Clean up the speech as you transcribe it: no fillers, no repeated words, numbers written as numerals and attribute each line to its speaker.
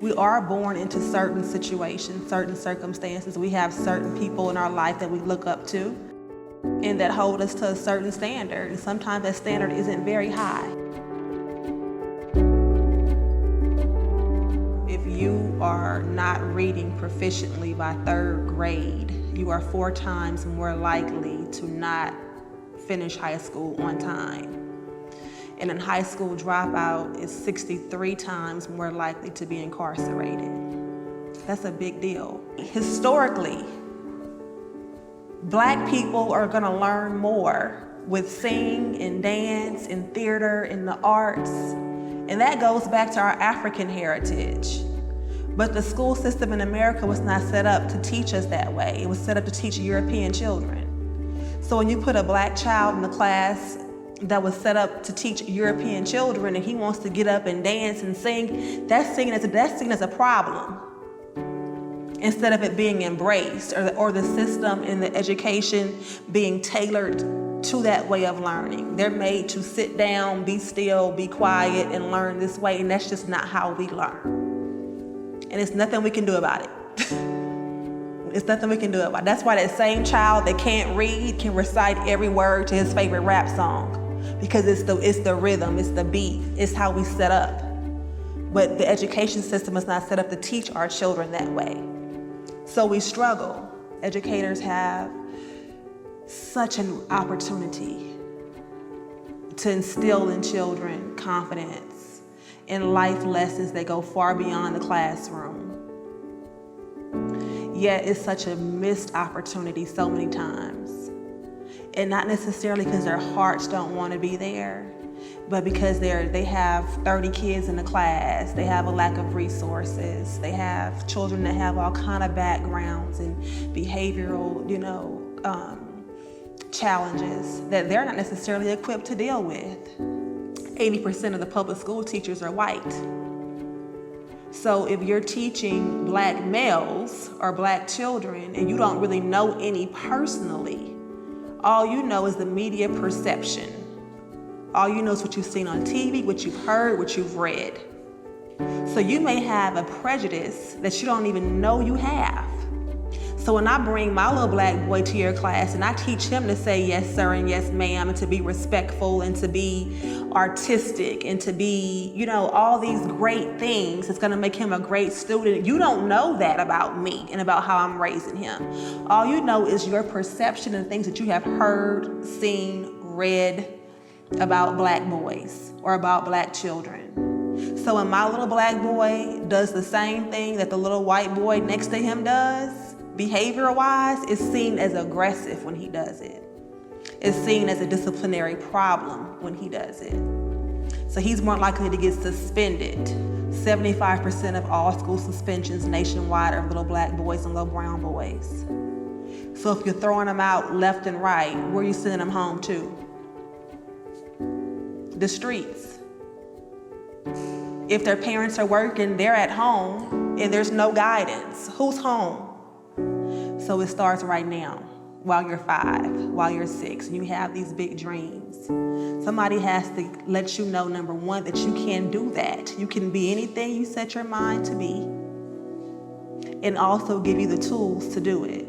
Speaker 1: We are born into certain situations, certain circumstances. We have certain people in our life that we look up to and that hold us to a certain standard. And sometimes that standard isn't very high. If you are not reading proficiently by 3rd grade, you are 4 times more likely to not finish high school on time. And a high school dropout is 63 times more likely to be incarcerated. That's a big deal. Historically, Black people are gonna learn more with sing and dance and theater and the arts. And that goes back to our African heritage. But the school system in America was not set up to teach us that way. It was set up to teach European children. So when you put a Black child in the class that was set up to teach European children and he wants to get up and dance and sing, that's seen as a problem instead of it being embraced, or the system and the education being tailored to that way of learning. They're made to sit down, be still, be quiet, and learn this way, and that's just not how we learn. And it's nothing we can do about it. It's nothing we can do about it. That's why that same child that can't read can recite every word to his favorite rap song, because it's the rhythm, it's the beat, it's how we set up. But the education system is not set up to teach our children that way. So we struggle. Educators have such an opportunity to instill in children confidence and life lessons that go far beyond the classroom. Yet it's such a missed opportunity so many times. And not necessarily because their hearts don't want to be there, but because they have 30 kids in the class, they have a lack of resources, they have children that have all kind of backgrounds and behavioral, challenges that they're not necessarily equipped to deal with. 80% of the public school teachers are white. So if you're teaching Black males or Black children and you don't really know any personally, all you know is the media perception. All you know is what you've seen on TV, what you've heard, what you've read. So you may have a prejudice that you don't even know you have. So when I bring my little Black boy to your class and I teach him to say yes sir and yes ma'am and to be respectful and to be artistic and to be, all these great things that's gonna make him a great student, you don't know that about me and about how I'm raising him. All you know is your perception and things that you have heard, seen, read about Black boys or about Black children. So when my little Black boy does the same thing that the little white boy next to him does, behavior-wise, it's seen as aggressive when he does it. It's seen as a disciplinary problem when he does it. So he's more likely to get suspended. 75% of all school suspensions nationwide are little Black boys and little brown boys. So if you're throwing them out left and right, where are you sending them home to? The streets. If their parents are working, they're at home and there's no guidance. Who's home? So it starts right now, while you're 5, while you're 6, and you have these big dreams. Somebody has to let you know, number one, that you can do that. You can be anything you set your mind to be, and also give you the tools to do it.